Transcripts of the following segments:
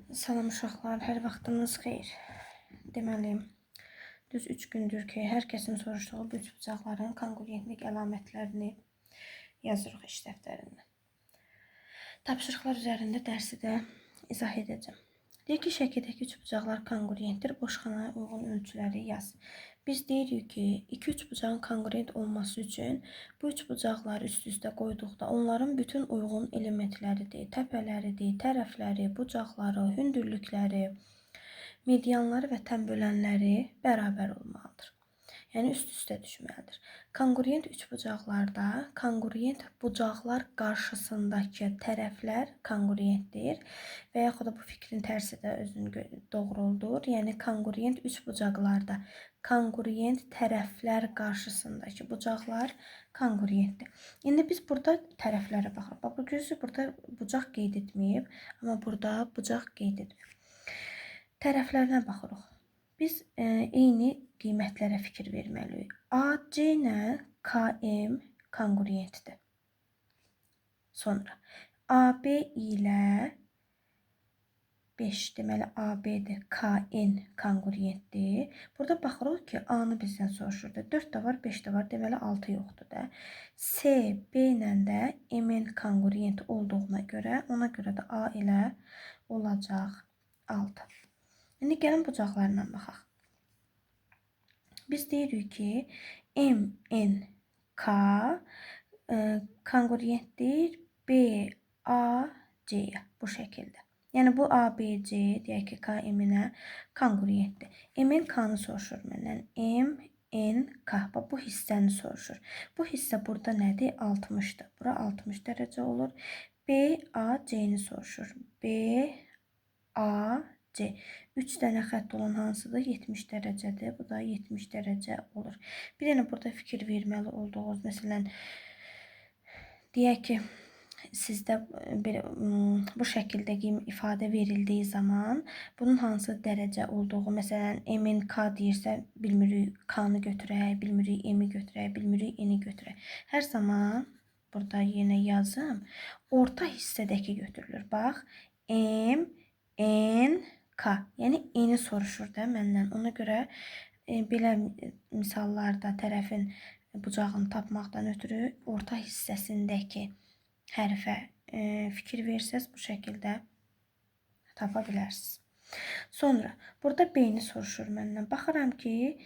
Salam uşaqlar, hər vaxtınız xeyir. Deməli, düz 3 gündür ki, hər kəsin soruşduğu bu üçbucaqların konkurentlik əlamətlərini yazırıq iş dəftərində. Tapşırıqlar üzərində dərsi də izah edəcəm. Deyək ki, şəkildəki üçbucaqlar konkurentdir. Boşxanaya uyğun ölçüləri yaz. Biz deyirik ki, iki üçbucağın konkurent olması üçün bu üçbucaqları üst-üstə qoyduqda onların bütün uyğun elementləridir, təpələridir, tərəfləri, bucaqları, hündürlükləri, medianları və tənbölənləri bərabər olmalıdır. Yəni üst-üstə düşməlidir. Konkurent üçbucaqlarda konkurent bucaqlar qarşısındakı tərəflər konkurentdir və yaxud da bu fikrin tərsi də özünü doğruldur. Yəni konkurent üçbucaqlarda konkurent tərəflər qarşısındakı bucaqlar konkurentdir. İndi biz burada tərəflərə baxırıq. Bax, bu görürsünüz, burada bucaq qeyd etməyib, amma burada bucaq qeyd edib. Tərəflərinə baxırıq. Biz eyni qiymətlərə fikir verməliyik. AC ilə KM konkurentdir. Sonra AB ilə 5, deməli AB-dir, KN konkurentdir. Burada baxırıq ki, A-nı bizdən soruşurdu. 4 də var, 5 də var, deməli 6 yoxdur da. C, B ilə də MN konkurent olduğuna görə, ona görə də A ilə olacaq 6. İndi gəlin bucaqlarına baxaq. Biz deyirik ki, MNK konkurentdir BAC-yə bu şəkildə. Yəni bu ABC deyək ki, KM-ə konkurentdir. MNK-nı soruşur məndən. MNK, bu hissəni soruşur. Bu hissə burada nədir? 60-dır. Bura 60 dərəcə olur. BAC-ni soruşur. BAC. 3 dənə xətt olan hansıdır? 70 dərəcədir. Bu da 70 dərəcə olur. Bir dənə burada fikir verməli olduğunuz, məsələn, deyək ki, sizdə bu şəkildə ifadə verildiyi zaman bunun hansı dərəcə olduğu, məsələn, MNK deyirsə, bilmirik K-nı götürək, bilmirik M-i götürək, bilmirik N-i götürək. Hər zaman burada yenə yazım, orta hissədəki götürülür. Bax, M, N, K, yəni N-i soruşur da məndən. Ona görə belə misallarda tərəfin bucağını tapmaqdan ötürü orta hissəsindəki hərfə fikir versəz, bu şəkildə tapa bilərsiniz. Sonra, burada B-ni soruşur məndən. Baxıram ki,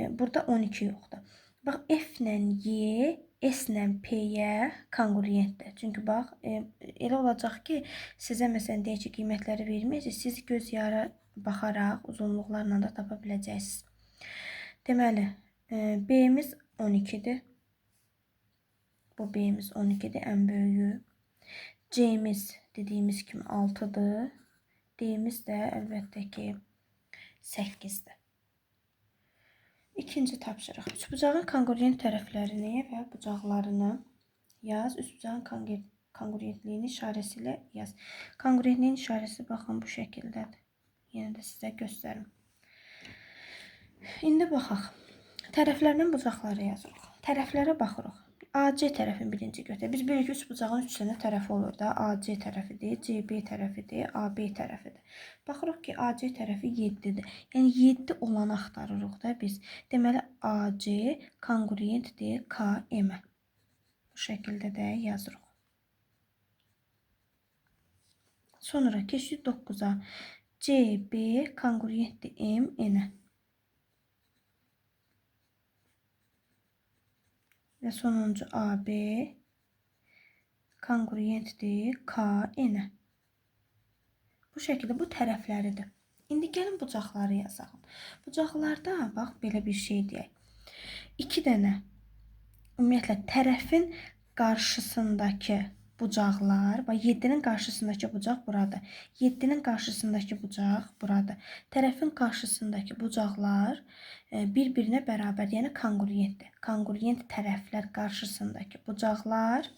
burada 12 yoxdur. Bax, F ilə Y, S ilə P-yə konkurentdir. Çünki bax, elə olacaq ki, sizə məsələn deyək ki, qiymətləri verməyəcək, siz göz yara baxaraq uzunluqlarla da tapa biləcəksiniz. Deməli, B-miz 12-dir. Bu B-miz 12-dir, ən böyüyü. C-miz dediyimiz kimi 6-dır. D-miz də əlbəttə ki 8-dir. İkinci tapşırıq. Üçbucağın konkurent tərəflərini və bucaqlarını yaz. Üçbucağın konkurentliyini işarəsi ilə yaz. Konkurentliyin işarəsi baxın bu şəkildədir. Yenə də sizə göstərim. İndi baxaq. Tərəflərinin bucaqları yazırıq. Tərəflərə baxırıq. AC tərəfin birinci götürək. Biz bilirik ki, üçbucağın 3 dənə tərəfi olur da. AC tərəfidir, CB tərəfidir, AB tərəfidir. Baxırıq ki, AC tərəfi 7-dir. Yəni 7 olanı axtarırıq da biz. Deməli, AC konkurentdir KM-ə. Bu şəkildə də yazırıq. Sonra keçdik 9-a. CB konkurentdir MN-ə. Və sonuncu AB konkurentdir KN-ə. Bu şəkildə bu tərəfləridir. İndi gəlin bucaqları yazaq. Bucaqlarda bax belə bir şey deyək. 2 dənə ümumiyyətlə tərəfin qarşısındakı bucaqlar, bax 7-nin qarşısındakı bucaq buradır. 7-nin qarşısındakı bucaq buradır. Tərəfin qarşısındakı bucaqlar bir-birinə bərabər, yəni konkurentdir. Konkurent tərəflər qarşısındakı bucaqlar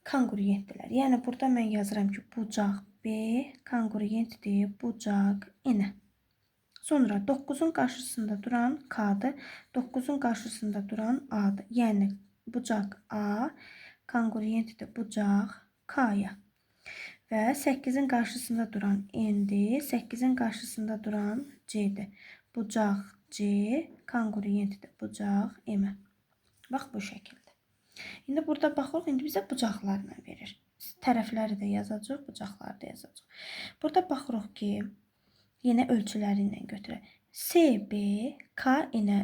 konkurentdirlər. Yəni burada mən yazıram ki, bucaq B konkurentdir bucaq N-ə. Sonra 9-un qarşısında duran K-dır, 9-un qarşısında duran A-dır. Yəni bucaq A konkurentdir bucaq K-ya. və 8-in qarşısında duran N-dir, 8-in qarşısında duran C-dir. Bucaq C konqruentdir bucaq M-ə. Bax bu şəkildə. İndi burada baxırıq, indi bizə bucaqlarla verir. Tərəfləri də yazacaq, bucaqları da yazacaq. Burada baxırıq ki, yenə ölçüləri ilə götürək. SB K ilə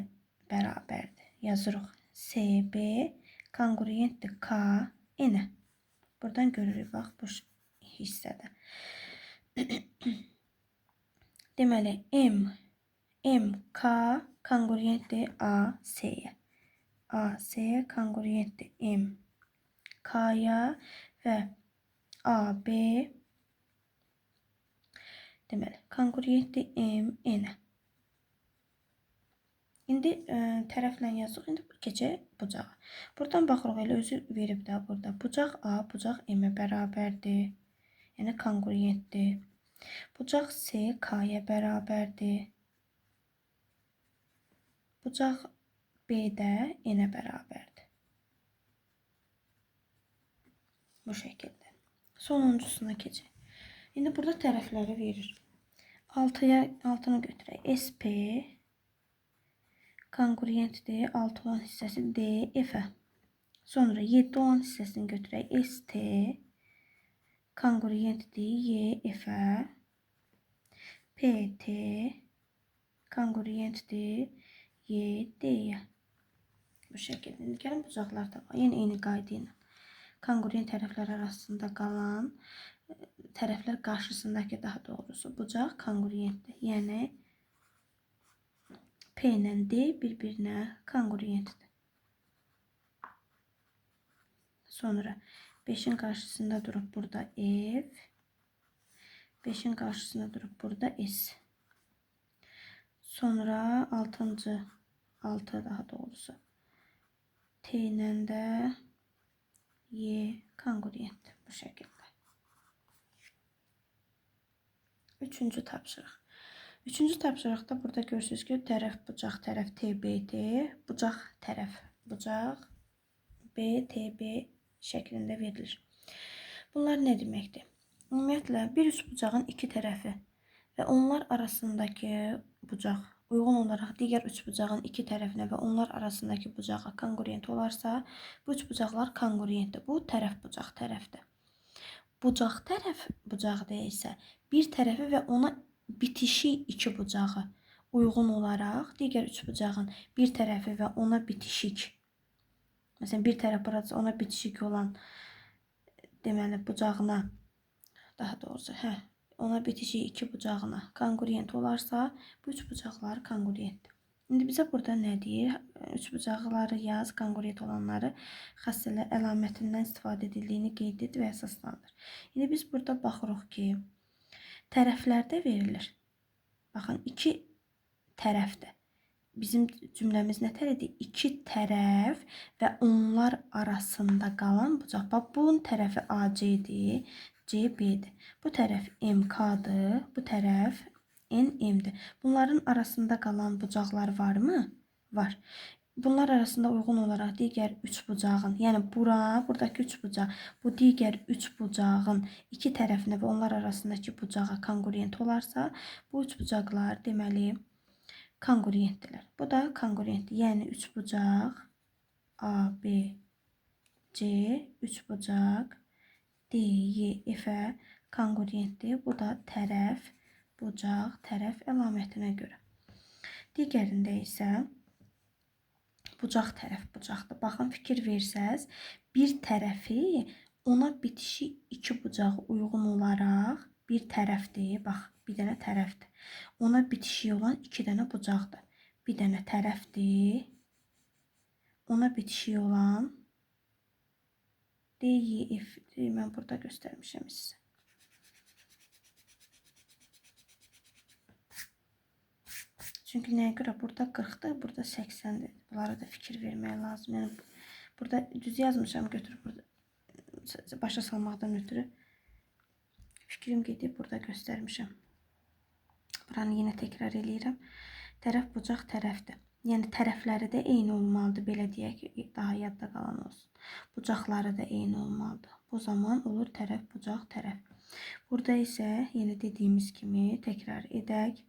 bərabərdir. Yazırıq. SB konqruentdir K ilə. Buradan görürük, bax bu hissədə. Deməli, MK konqruentdir AC-yə. AC konqruentdir MK-ya və AB deməli, konqruentdir MN-ə. İndi tərəflə yazıq, indi keçək bucağa. Buradan baxırıq, elə özü verib də burada. Bucaq A, bucaq M-ə bərabərdir. Yəni konqruentdir. Bucaq C, K-yə bərabərdir. Bucaq B də N-ə bərabərdir. Bu şəkildə. Sonuncusuna keçək. İndi burada tərəfləri verir. 6-nı götürək. SP konqruentdir. 6 olan hissəsi DF-ə. Sonra 7 olan hissəsini götürək. ST konqruentdir YF-ə. PT konqruentdir YD-yə. Bu şəkildə. Gəlin bucaqlar da var. Yenə eyni qayda ilə. Konqruent tərəflər arasında qalan, tərəflər qarşısındakı daha doğrusu bucaq konqruentdir. Yəni P ilə D bir-birinə konqruentdir. Sonra 5'in qarşısında durub burada F, 5'in qarşısında durub burada S. Sonra 6 daha doğrusu T ilə də Y konqruentdir bu şəkildə. Üçüncü tapşırıq. Üçüncü tapşırıqda burada görürsünüz ki, tərəf bucaq, tərəf TBT, bucaq tərəf bucaq BTB şəklində verilir. Bunlar nə deməkdir? Ümumiyyətlə bir üçbucağın iki tərəfi və onlar arasındakı bucaq uyğun olaraq digər üçbucağın iki tərəfinə və onlar arasındakı bucağa konqruent olarsa, bu üçbucaqlar konqruentdir. Bu tərəf bucaq tərəfdir. Bucaq tərəf bucaqda isə bir tərəfi və ona bitişi iki bucağı uyğun olaraq digər üçbucağın bir tərəfi və ona bitişik, məsələn bir tərəf burası ona bitişik olan deməli bucağına, daha doğrusu ona bitişik iki bucağına konqruent olarsa, bu üç bucaqlar konqruentdir. İndi bizə burada nə deyir? Üç bucaqları yaz, konqruent olanları xassələ əlamətindən istifadə edildiyini qeyd et və əsaslandır. İndi biz burada baxırıq ki, tərəflərdə verilir. Baxın, iki tərəfdir. Bizim cümləmiz nə tərəfdir? İki tərəf və onlar arasında qalan bucaq. Bax, bunun tərəfi AC-dir, CB-dir. Bu tərəf MK-dır, bu tərəf NM-dir. Bunların arasında qalan bucaqlar varmı? Var. Bunlar arasında uyğun olaraq digər üç bucağın, yəni buradakı üç bucaq, bu digər üç bucağın iki tərəfinə və onlar arasındakı bucağa konqruent olarsa, bu üç bucaqlar deməli konqruentdirlər. Bu da konqruentdir. Yəni üç bucaq A, B, C, üç bucaq D, Y, F-ə konqruentdir. Bu da tərəf, bucaq, tərəf əlamətinə görə. Digərində isə bucaq tərəf bucaqdır. Baxın, fikir versəz, bir tərəfi ona bitişi iki bucağı uyğun olaraq bir tərəfdir. Bax, bir dənə tərəfdir. Ona bitişik olan iki dənə bucaqdır. Bir dənə tərəfdir. Ona bitişik olan DYF-dir. Mən burada göstərmişəm sizə. Çünki nəyə görə? Burada 40-dır, burada 80-dir. Bunlara da fikir vermək lazım. Yəni, burada düz yazmışam, götürüb burada başa salmaqdan ötürü fikrim gedib, burada göstərmişəm. Buranı yenə təkrar eləyirəm. Tərəf bucaq tərəfdir. Yəni tərəfləri də eyni olmalıdır. Belə deyək ki, daha yadda qalan olsun. Bucaqları da eyni olmalıdır. Bu zaman olur tərəf bucaq tərəf. Burada ise yine dediğimiz kimi tekrar edək.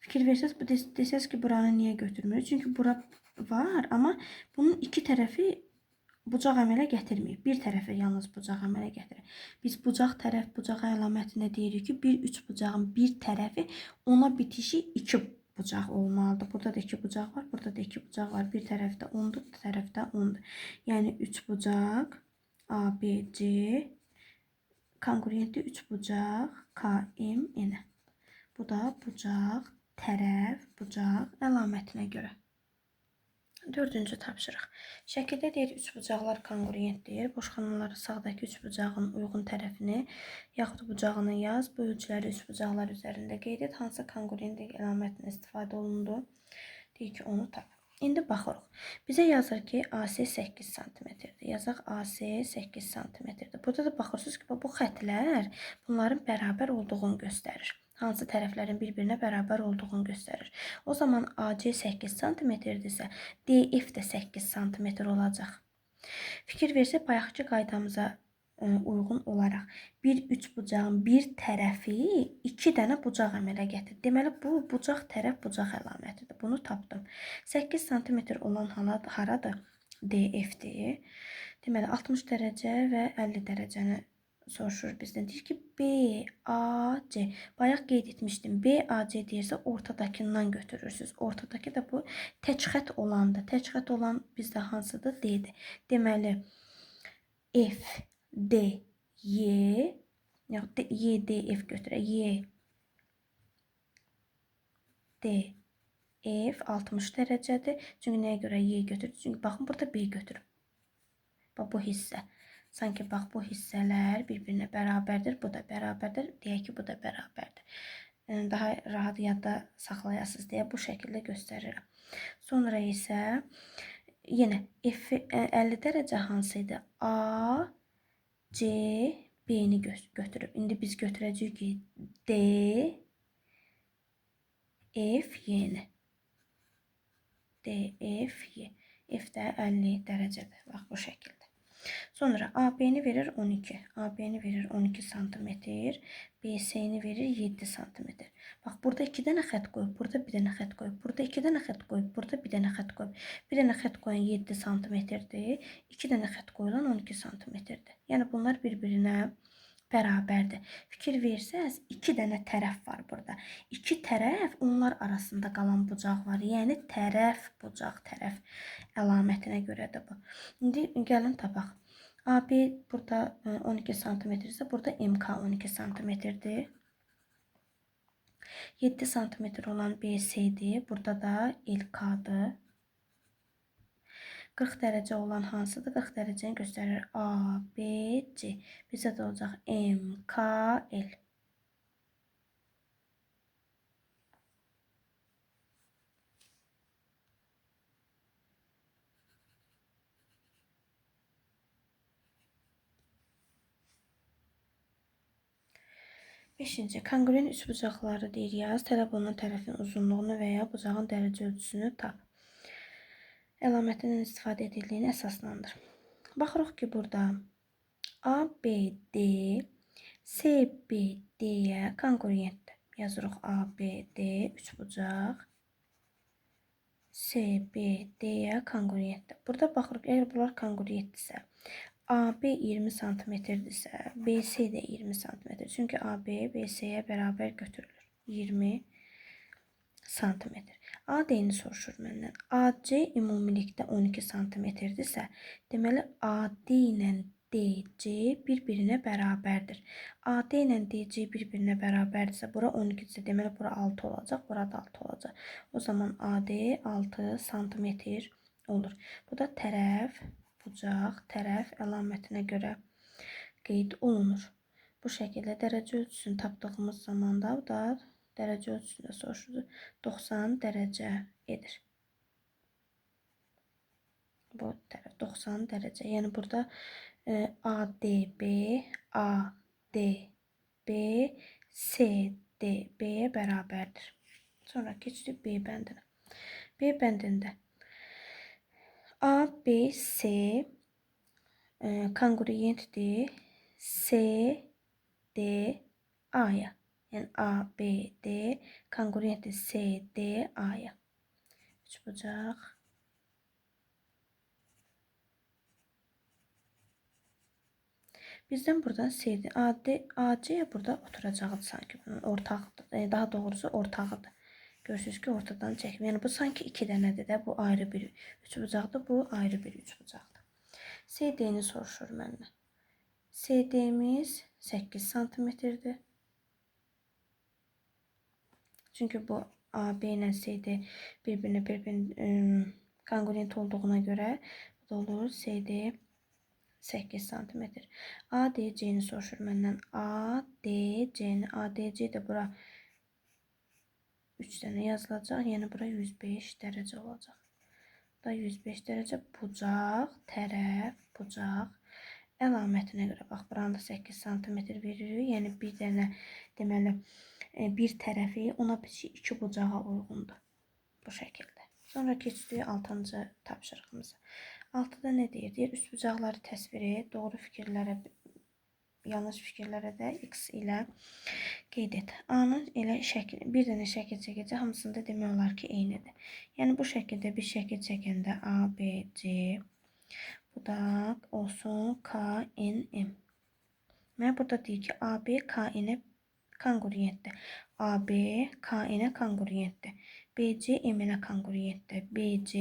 Fikir versəz, bu desəz ki, buranı niyə götürmürük? Çünki bura var, amma bunun iki tərəfi bucaq əmələ gətirməyib. Bir tərəfi yalnız bucaq əmələ gətirir. Biz bucaq tərəf bucaq əlamətinə deyirik ki, bir üç bucağın bir tərəfi ona bitişi iki bucaq olmalıdır. Burada da iki bucaq var, burada da iki bucaq var. Bir tərəfdə 10'dur, bir tərəfdə 10'dur. Yəni üç bucaq A, B, C kongruentli üç bucaq K, M, N. Bu da bucaq, tərəf, bucaq əlamətinə görə. Dördüncü tapşırıq. Şəkildə deyir, üç bucaqlar kongruentdir. Boşxanaları sağdakı üç bucağın uyğun tərəfini yaxud bucağını yaz. Bu ölçüləri üç bucaqlar üzərində qeyd et. Hansı kongruentlik əlamətindən istifadə olundu? Deyir ki, onu tap. İndi baxırıq. Bizə yazır ki, AC 8 cm-dir. Yazaq AC 8 cm-dir. Burada da baxırsınız ki, bu xətlər bunların bərabər olduğunu göstərir. Hansı tərəflərin bir-birinə bərabər olduğunu göstərir. O zaman AC 8 cm-dirsə, DF də 8 cm olacaq. Fikir versək, bayaqki qaydamıza uyğun olaraq bir üç bucağın bir tərəfi iki dənə bucaq əmələ gətirir. Deməli, bu bucaq tərəf bucaq əlamətidir. Bunu tapdım. 8 cm olan haradır? DF-dir. Deməli, 60 dərəcə və 50 dərəcəni soruşur bizdən. Deyir ki, BAC. Bayaq qeyd etmişdim. BAC deyirsə ortadakından götürürsünüz. Ortadakı da bu tək xət olandır. Tək xət olan bizdə hansıdır? D-dir. Deməli, F, D, Y, yaxud da Y, D, F götürək. Y, D, F 60 dərəcədir. Çünki nəyə görə Y götürdü? Çünki baxın, burada B götürüb. Bax, bu hissə. Sanki bax, bu hissələr bir-birinə bərabərdir. Bu da bərabərdir. Deyək ki, bu da bərabərdir. Daha rahat yadda saxlayasınız deyə bu şəkildə göstərirəm. Sonra isə yenə F 50 dərəcə hansı idi? A, C, B-ni götürüb. İndi biz götürəcəyik ki, D, F, Y-ni. D, F, Y. F də 50 dərəcədir. Bax, bu şəkildə. Sonra AB-ni verir 12. AB-ni verir 12 cm. BC-ni verir 7 cm. Bax, burada 2 dənə xət qoyub, burada bir dənə xət qoyub, burada 2 dənə xət qoyub, burada bir dənə xət qoyub. Bir dənə xət qoyan 7 cm-dir, 2 dənə xət qoyulan 12 cm-dir. Yəni bunlar bir-birinə bərabərdir. Fikir versəz, 2 dənə tərəf var burada. 2 tərəf, onlar arasında qalan bucaq var. Yəni tərəf, bucaq, tərəf əlamətinə görədir bu. İndi gəlin tapaq. AB burada 12 cm-dirsə, burada MK 12 cm-dir. 7 cm olan BC-dir. Burada da LK-dır. 40 dərəcə olan hansıdır? 40 dərəcəni göstərir. A, B, C. Bizə də olacaq M, K, L. Beşinci. Kongruent üçbucaqları deyir yaz. Tələb olunan tərəfin uzunluğunu və ya bucağın dərəcə ölçüsünü tap. Əlamətindən istifadə edildiyini əsaslandır. Baxırıq ki, burada ABD CBD-yə kongruentdir. Yazırıq ABD üçbucaq CBD-yə kongruentdir. Burada baxırıq, əgər bunlar kongruentdirsə, AB 20 cm-dirsə, BC də 20 cm. Çünki AB BC-yə bərabər götürülür. 20 cm. AD-ni soruşur məndən. AC ümumilikdə 12 cm-dirsə, deməli AD ilə DC bir-birinə bərabərdir. AD ilə DC bir-birinə bərabərdirsə, bura 12-dirsə, deməli bura 6 olacaq, bura da 6 olacaq. O zaman AD 6 cm olur. Bu da tərəf, bucaq, tərəf əlamətinə görə qeyd olunur. Bu şəkildə dərəcə ölçüsünü tapdığımız zamanda da dərəcə ölçüsündə soruşulur. 90 dərəcə edir. Bu tərəf 90 dərəcə. Yəni burada ADB, ADB, CDB-yə bərabərdir. Sonra keçdik B bəndinə. B bəndində ABC kongruentdir C, D, A'ya. Yəni A, B, D kongruentdir C, D, A'ya. Üçbucaq. Bizden buradan C'dir. AC burada oturacaqdı sanki. Bunun ortaqdır. Daha doğrusu ortağıdır. Görürsünüz ki ortadan çəkim. Yəni bu sanki 2 dənədir də. Bu ayrı bir üçbucaqdır. Bu ayrı bir üçbucaqdır. CD'ni soruşur məndən. CD'miz 8 santimetrdir. Çünkü bu AB ile CD birbirine kongruent olduğuna göre bu da olur CD 8 santimetre. ADC'ni soruşur məndən. ADC'ni ADC de bura 3 tane yazılacaq. Yəni bura 105 derece olacaq. Da 105 derece bucaq, tərəf, bucaq. Əlamətinə görə bax buranın da 8 santimetr veririk. Yəni bir dənə deməli bir tərəfi ona biçik 2 bucağa uyğundur. Bu şəkildə. Sonra keçdik 6-cı tapşırığımıza. 6-da nə deyir? Deyir üst bucaqları təsvir et. Doğru fikirlərə, yanlış fikirlərə də x ilə qeyd et. A-nın elə şəkil, bir dənə şəkil çəkəcək, hamısında demək olar ki, eynidir. Yəni bu şəkildə bir şəkil çəkəndə A, B, C bu da olsun K, N, M. Mən burada deyir ki, A, B, K, N-ə kongruentdir. AB KN'e kongruenttir. BC MN'e kongruenttir. BC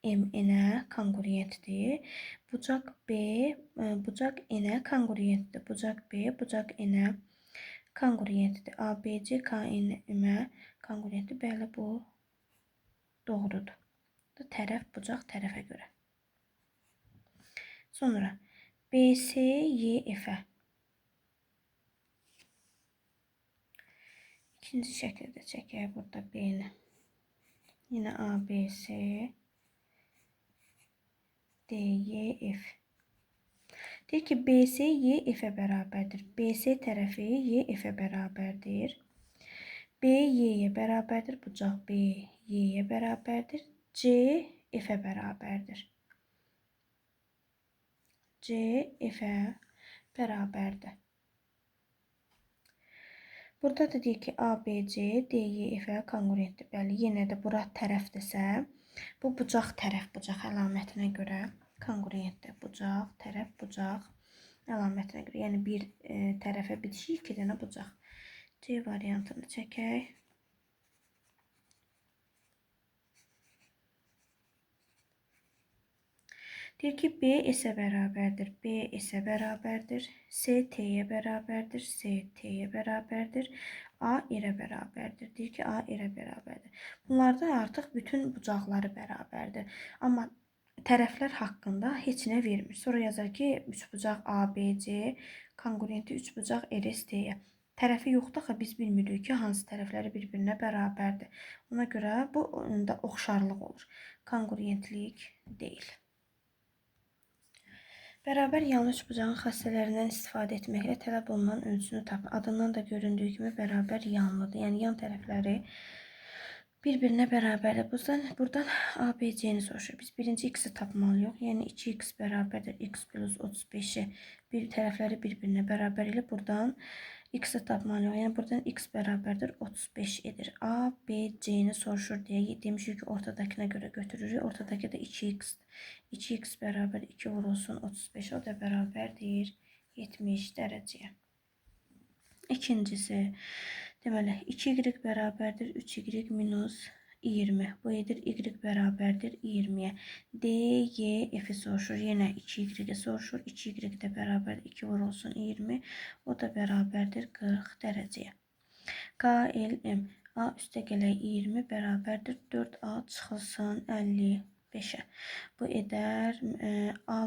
MN'e kongruenttir. Bucaq B bucaq N'e kongruenttir. Bucaq B bucaq N'e kongruenttir. ABC KN'e kongruenttir. Bəli, bu doğrudur. Tərəf bucaq tərəfə görə. Sonra BC YF'e. İkinci şəkildə çəkək burada B-ni. Yine A, B, C, D, Y, F. Deyir ki, BC YF-ə bərabərdir. BC tərəfi YF-ə bərabərdir. B, Y-yə bərabərdir. Bucaq B, Y-yə bərabərdir. C, F-ə bərabərdir. C, F-ə bərabərdir. Burada da deyir ki, ABC, DYF-ə kongruentdir. Bəli, yenə də bura tərəfdirsə, bu bucaq tərəf bucaq əlamətinə görə kongruentdir. Bucaq, tərəf, bucaq əlamətinə görə. Yəni bir tərəfə bitişik 2 dənə bucaq. C variantını çəkək. Deyir ki, B isə bərabərdir. B isə bərabərdir. C T'yə bərabərdir. C T'yə bərabərdir. A irə bərabərdir. Deyir ki, A irə bərabərdir. Bunlarda artıq bütün bucaqları bərabərdir. Amma tərəflər haqqında heç nə vermir. Sonra yazar ki, üçbucaq ABC kongruenti üçbucaq RST-yə. Tərəfi yoxdur axı, biz bilmirik ki, hansı tərəfləri bir-birinə bərabərdir. Ona görə bu da oxşarlıq olur. Kongruentlik deyil. Bərabər yanlış bucağın xassələrindən istifadə etməklə tələb olunan ölçünü tap. Adından da göründüyü kimi bərabər yanlıdır. Yəni yan tərəfləri bir-birinə bərabərdir. Buradan ABC-ni soruşur. Biz birinci x-i tapmalıyıq. Yəni 2x bərabərdir x plus 35-i bir tərəfləri bir-birinə bərabər ilə buradan x-i tapmalıyıq. Yəni buradan x bərabərdir 35 edir. A, B, C-ni soruşur deyə demişik ki, ortadakına görə götürürük. Ortadakı da 2x. 2x bərabər 2 vurulsun 35. O da bərabərdir 70 dərəcəyə. İkincisi, deməli 2y bərabərdir 3y minus 20. Bu edir y bərabərdir 20-yə. D, Y, F'i soruşur. Yenə 2y soruşur. 2y də bərabər 2 vurulsun 20. O da bərabərdir 40 dərəcəyə. K, L, M. A üstə gələk 20 bərabərdir 4A çıxılsın 55-ə. Bu edər A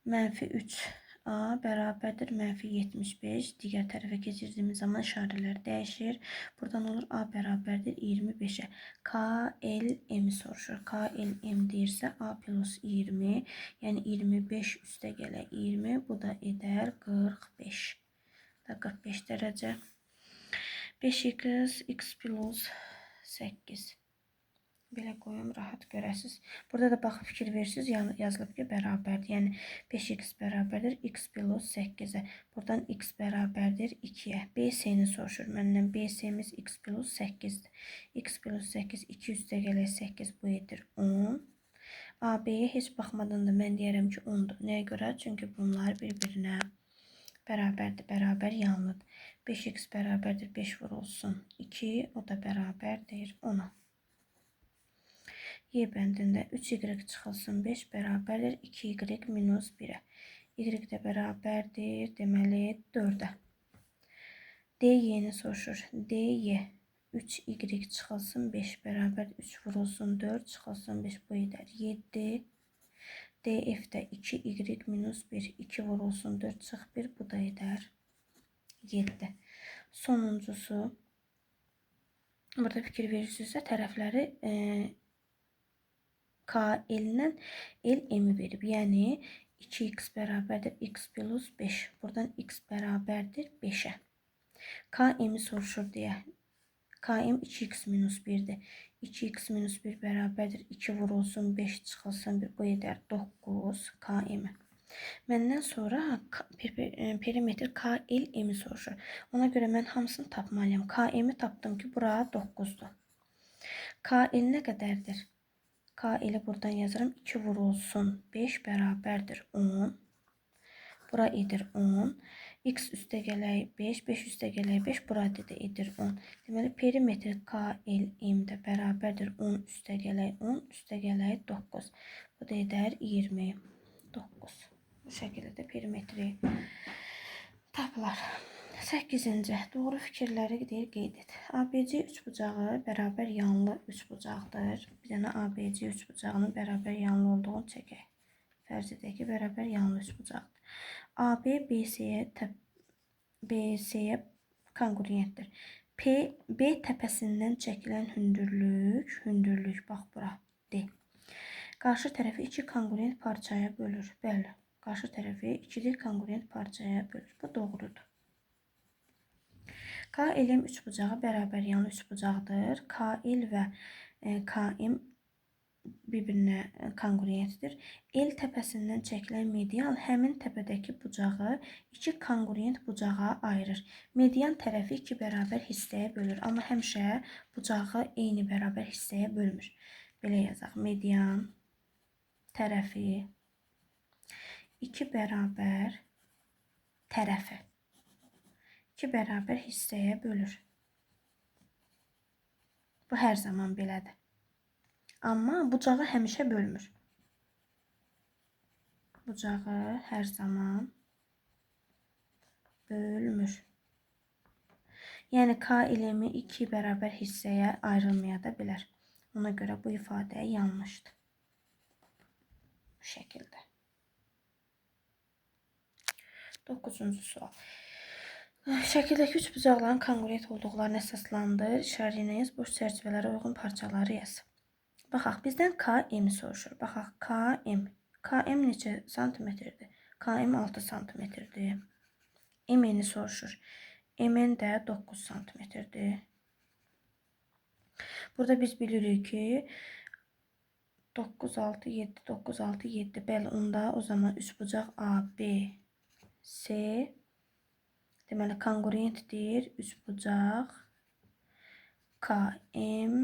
mənfi 3. A bərabərdir mənfi 75. Digər tərəfə keçirdiyimiz zaman işarələr dəyişir. Buradan olur A bərabərdir 25-ə. K, L, M soruşur. K, L, M deyirsə A plus 20. Yəni 25 üstə gələ 20. Bu da edər 45. Da 45 dərəcə. 5x, x plus 8. Belə qoyum, rahat görəsiz. Burada da baxıb fikir verirsiniz, yazılıb ki, bərabərdir. Yəni 5x bərabərdir x plus 8-ə. Buradan x bərabərdir 2-yə. BC-ni soruşur məndən. BC-miz x plus 8-dir. X plus 8, 2 üstə gələk 8, bu edir 10. AB-yə heç baxmadan da mən deyərəm ki, 10-dur. Nəyə görə? Çünki bunlar bir-birinə bərabərdir. Bərabər yanlıdır. 5x bərabərdir 5 vurulsun 2, o da bərabərdir 10-a. Y bəndində 3y çıxılsın 5 bərabərdir 2y minus 1-ə. Y də bərabərdir, deməli 4-ə. DY-ni soruşur. DY 3y çıxılsın 5 bərabərdir 3 vurulsun 4 çıxılsın 5, bu edər 7. DF də 2y minus 1, 2 vurulsun 4 çıx 1, bu da edər 7. Sonuncusu, burada fikir verirsinizsə tərəfləri KL-dən LM-i verib. Yəni 2x bərabərdir x plus 5. Buradan x bərabərdir 5-ə. KM-i soruşur deyə. KM 2x minus 1-dir. 2x minus 1 bərabərdir 2 vurulsun 5 çıxılsın 1, bu edər 9 KM-i. Məndən sonra perimetr KLM-i soruşur. Ona görə mən hamısını tapmalıyam. KM-i tapdım ki, bura 9-dur. KL nə qədərdir? KL-i buradan yazıram. 2 vurulsun 5 bərabərdir 10. Bura edir 10. X üstə gələk 5, 5 üstə gələk 5, burada da edir 10. Deməli, perimetr KLM də bərabərdir 10 üstə gələk 10, üstə gələk 9. Bu da edər 29. Bu şəkildə də perimetri tapılar. 8-ci. Doğru fikirləri deyir, qeyd et. ABC üçbucağı bərabər yanlı üçbucaqdır. Bir dənə ABC üçbucağının bərabər yanlı olduğunu çəkək. Fərz edək ki, bərabər yanlı üçbucaqdır. AB BC-yə konkurentdir. B təpəsindən çəkilən hündürlük, bax bura, D. Qarşı tərəfi 2 konkurent parçaya bölür. Bəli, qarşı tərəfi 2 konkurent parçaya bölür. Bu doğrudur. KLM üçbucağı bərabər yanlı üçbucaqdır. KL və KM bir-birinə konkurentdir. L təpəsindən çəkilən median həmin təpədəki bucağı 2 konkurent bucağa ayırır. Median tərəfi 2 bərabər hissəyə bölür. Amma həmişə bucağı eyni bərabər hissəyə bölmür. Belə yazaq. Median tərəfi 2 bərabər tərəfi 2 bərabər hissəyə bölür. Bu hər zaman belədir. Amma bucağı həmişə bölmür. Bucağı hər zaman bölmür. Yəni KLM-i 2 bərabər hissəyə ayrılmaya da bilər. Ona görə bu ifadə yanlışdır. Bu şəkildə. 9-cu sual. Şəkildəki üçbucaqların konkurent olduqlarına əsaslandır. İşarələyiniz boş çərçivələrə uyğun parçaları yaz. Baxaq, bizdən KM soruşur. Baxaq, KM neçə santimetrdir? KM 6 santimetrdir. MN-i soruşur. MN də 9 santimetrdir. Burada biz bilirik ki 9, 6, 7, 9, 6, 7. Bəli, onda o zaman üçbucaq AB, C deməli konkurentdir. Üçbucaq KM,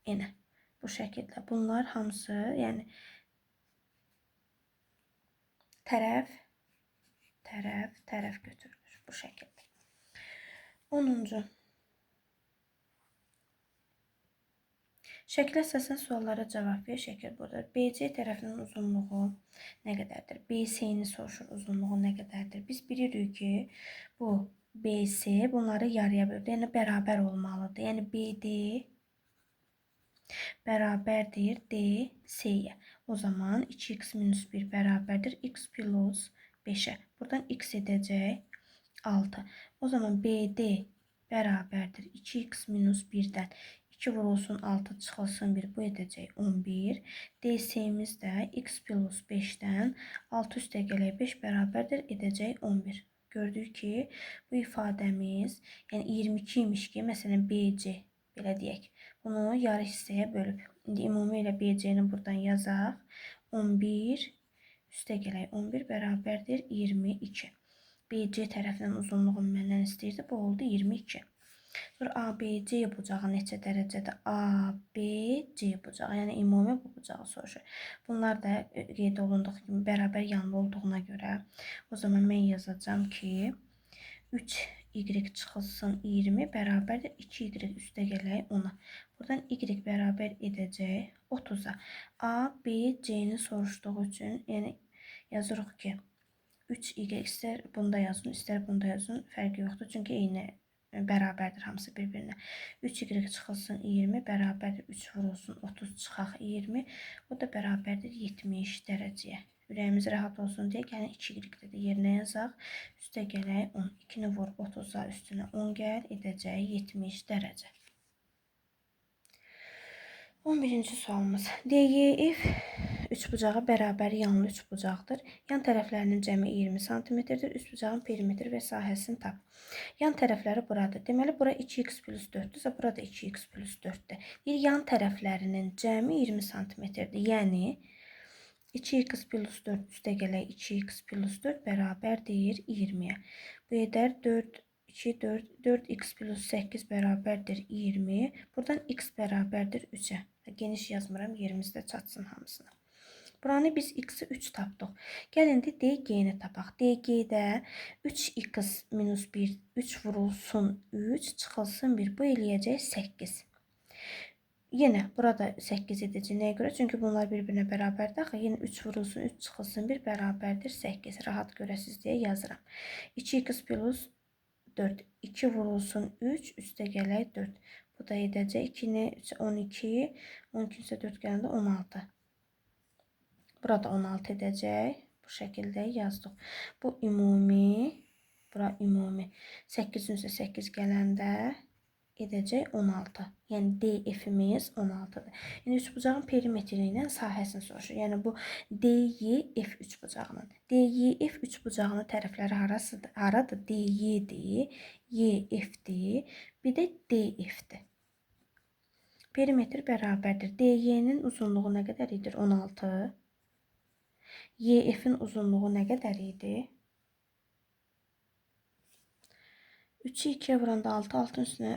N. Bu şəkildə. Bunlar hamısı, yəni tərəf götürülür. Bu şəkildə. 10-cu. Şəkil əsasən suallara cavab ver. Şəkil burada. BC tərəfinin uzunluğu nə qədərdir? BC-ni soruşur, uzunluğu nə qədərdir? Biz bilirik ki, bu BC bunları yarıya bölür. Yəni bərabər olmalıdır. Yəni BD bərabərdir DC-yə. O zaman 2x minus 1 bərabərdir x plus 5-ə. Buradan x edəcək 6. O zaman BD bərabərdir 2x minus 1-dən 2 vurulsun 6 çıxılsın 1, bu edəcək 11. DC-miz də x plus 5-dən 6 üstə gələk 5 bərabərdir, edəcək 11. Gördük ki, bu ifadəmiz yəni 22 imiş ki, məsələn BC Belə deyək. Bunu yarı hissəyə bölüb. İndi ümumi ilə BC-ni buradan yazaq. 11 üstə gələk. 11 bərabərdir 22. BC tərəfinin uzunluğunu məndən istəyirdi. Bu oldu 22. Sonra ABC bucağı neçə dərəcədə? ABC bucağı, yəni ümumi bu bucağı soruşur. Bunlar da qeyd olunduğu kimi bərabər yanlı olduğuna görə o zaman mən yazacağım ki 3y çıxılsın 20 bərabərdir 2y üstə gələk 10-a. Buradan y bərabər edəcək 30-a. ABC'ni soruşduğu üçün, yəni yazırıq ki 3y istər bunda yazın, istər bunda yazın, fərqi yoxdur. Çünki eyni bərabərdir hamısı bir-birinə. 3y çıxılsın 20 bərabərdir 3 vurulsun 30 çıxaq 20. O da bərabərdir 70 dərəcəyə. Ürəyimiz rahat olsun deyə gəlin 2y də yerinə yazaq. Üstə gələk 10. 2-ni vur 30-a üstünə 10 gəl edəcək 70 dərəcə. 11-ci sualımız. DYF üçbucağı bərabər yanlı üçbucaqdır. Yan tərəflərinin cəmi 20 cm-dir. Üçbucağın perimetri və sahəsini tap. Yan tərəfləri buradır. Deməli, bura 2x plus 4-dürsə, burada 2x plus 4-dür. Yan tərəflərinin cəmi 20 cm-dir. Yəni, 2x plus 4 üstə gələk 2x plus 4 bərabərdir 20-yə. Bu edər 4x plus 8 bərabərdir 20. Buradan x bərabərdir 3-ə. Geniş yazmıram, yerimizdə çatsın hamısına. Buranı biz x-i 3 tapdıq. Gəlin de DG-ni tapaq. DG-də 3x minus 1, 3 vurulsun 3, çıxılsın 1. Bu eləyəcək 8. Yenə burada 8 edəcək. Nəyə görə? Çünki bunlar bir-birinə bərabərdir. Axı, yenə 3 vurulsun 3, çıxılsın 1 bərabərdir 8. Rahat görəsiz deyə yazıram. 2x plus 4, 2 vurulsun 3, üstə gələk 4. Bu da edəcək 2-ni 12, 12 üstə 4 gələndə 16. Burada 16 edəcək. Bu şəkildə yazdıq. Bu ümumi, bura ümumi. 8 üstə 8 gələndə edəcək 16. Yəni DF-imiz 16-dır. Yəni üçbucağın perimetri ilə sahəsini soruşur. Yəni bu DYF üçbucağının. DYF üçbucağının tərəfləri haradır? DY-dir, YF-dir, bir də DF-dir. Perimetr bərabərdir. DY-nin uzunluğu nə qədər idir? 16. YF-in uzunluğu nə qədər idi? 3-ü 2-yə vuranda 6, 6-ın üstünə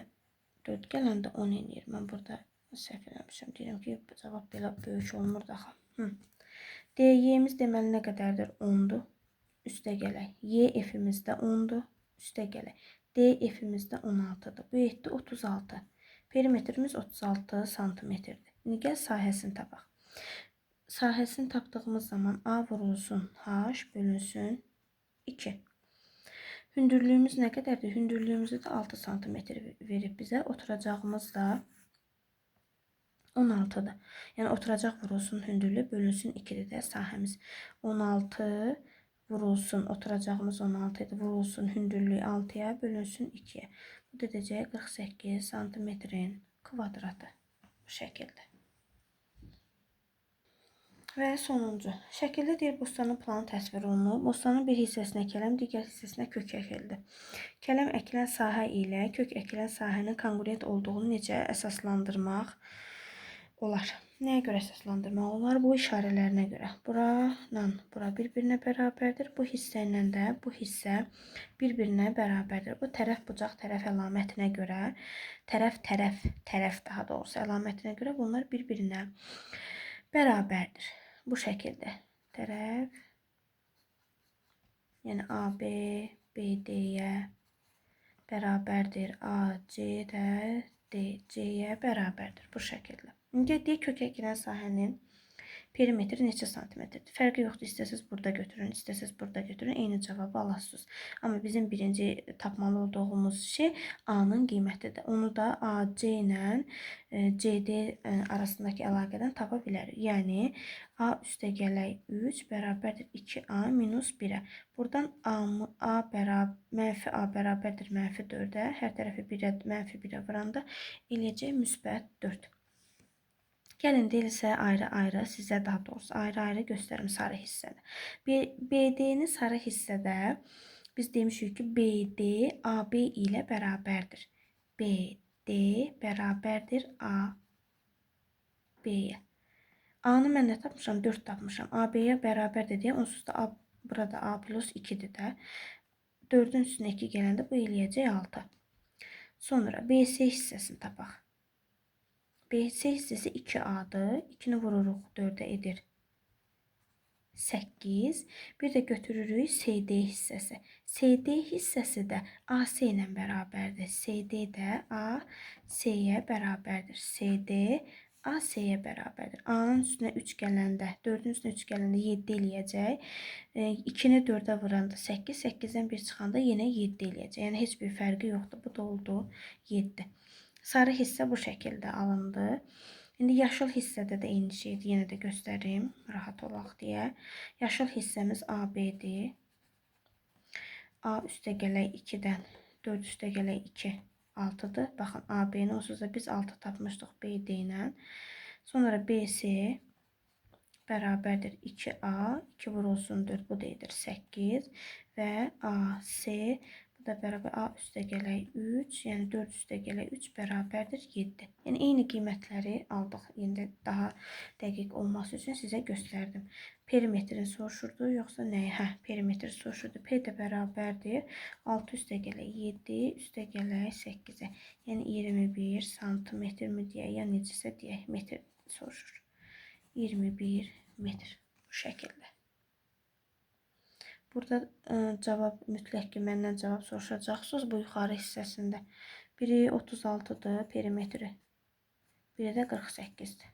4 gələndə 10 eləyir. Mən burada səhv eləmişəm. Deyirəm ki, bu cavab belə böyük olmur daha. DY-miz deməli nə qədərdir? 10-dur. Üstə gələk. YF-imiz də 10-dur. Üstə gələk. DF-imiz də 16-dır. Bu etdi 36. Perimetrimiz 36 cm-dir. İndi gəl sahəsini tapaq. Sahəsini tapdığımız zaman A vurulsun H bölünsün 2. Hündürlüyümüz nə qədərdir? Hündürlüyümüzü də 6 cm verib bizə. Oturacağımız da 16-dır. Yəni oturacaq vurulsun hündürlüyü bölünsün 2-dir də sahəmiz. 16 vurulsun, oturacağımız 16 idi. Vurulsun hündürlüyü 6-ya bölünsün 2-yə. Bu da edəcək 48 cm-in kvadratı. Bu şəkildə. Və sonuncu. Şəkildə deyir, bostanın planı təsvir olunub. Bostanın bir hissəsinə kələm, digər hissəsinə kök əkildi. Kələm əkilən sahə ilə kök əkilən sahənin konqurent olduğunu necə əsaslandırmaq olar? Nəyə görə əsaslandırmaq olar? Bu işarələrinə görə. Bura bir-birinə bərabərdir. Bu hissə ilə də bu hissə bir-birinə bərabərdir. Bu tərəf bucaq tərəf əlamətinə görə, tərəf daha doğrusu əlamətinə görə bunlar bir-birinə bərabərdir. Bu şəkildə tərəf, yəni AB BD-yə bərabərdir, AC də DC-yə bərabərdir. Bu şəkildə. İndi deyək kök əkilən sahənin perimetri neçə santimetrdir? Fərqi yoxdur. İstəsiz burada götürün, istəsiz burada götürün. Eyni cavabı alasınız. Amma bizim birinci tapmalı olduğumuz şey A-nın qiymətidir. Onu da AC ilə CD arasındakı əlaqədən tapa bilərik. Yəni, A üstə gələk 3 bərabərdir 2A minus 1-ə. Buradan mənfi A bərabərdir mənfi 4-ə. Hər tərəfi mənfi 1-ə vuranda eləyəcək müsbət 4. Gəlin deyilsə ayrı-ayrı, sizə daha doğrusu ayrı-ayrı göstərim sarı hissədə. BD-ni sarı hissədə biz demişik ki, BD AB ilə bərabərdir. BD D bərabərdir A B-yə. A-nı mən nə tapmışam? 4 tapmışam. A B-yə bərabərdir deyə onsuz da A, burada A plus 2-dir də. 4-ün üstünə 2 gələndə bu eləyəcək 6. Sonra BC hissəsini tapaq. BC hissəsi 2A-dır. 2-ni vururuq 4-ə edir 8. Bir də götürürük CD hissəsi. CD hissəsi də AC ilə bərabərdir. CD də AC-yə bərabərdir. CD AC-yə bərabərdir. A-nın üstünə 3 gələndə, 4-ün üstünə 3 gələndə 7 eləyəcək. 2-ni 4-ə vuranda 8, 8-dən 1 çıxanda yenə 7 eləyəcək. Yəni heç bir fərqi yoxdur. Bu da oldu 7. Sarı hissə bu şəkildə alındı. İndi yaşıl hissədə də eyni şeydir. Yenə də göstərim, rahat olaq deyə. Yaşıl hissəmiz AB-dir. A üstə gələk 2-dən 4 üstə gələk 2, 6-dır. Baxın, AB-ni onsuz da biz 6 tapmışdıq BD ilə. Sonra BC bərabərdir 2A, 2 vurulsun 4, bu da edir 8 və AC bu da bərabər A üstə gələk 3, yəni 4 üstə gələk 3 bərabərdir 7. Yəni eyni qiymətləri aldıq. İndi daha dəqiq olması üçün sizə göstərdim. Perimetrini soruşurdu, yoxsa nəyi? Hə, perimetri soruşurdu. P də bərabərdir 6 üstə gələk 7, üstə gələk 8-ə. Yəni 21 santimetr mi deyək, ya necəsə deyək, metr soruşur. 21 metr bu şəkildə. Burada cavab mütləq ki, məndən cavab soruşacaqsınız bu yuxarı hissəsində. Biri 36-dır perimetri, biri də 48-dir.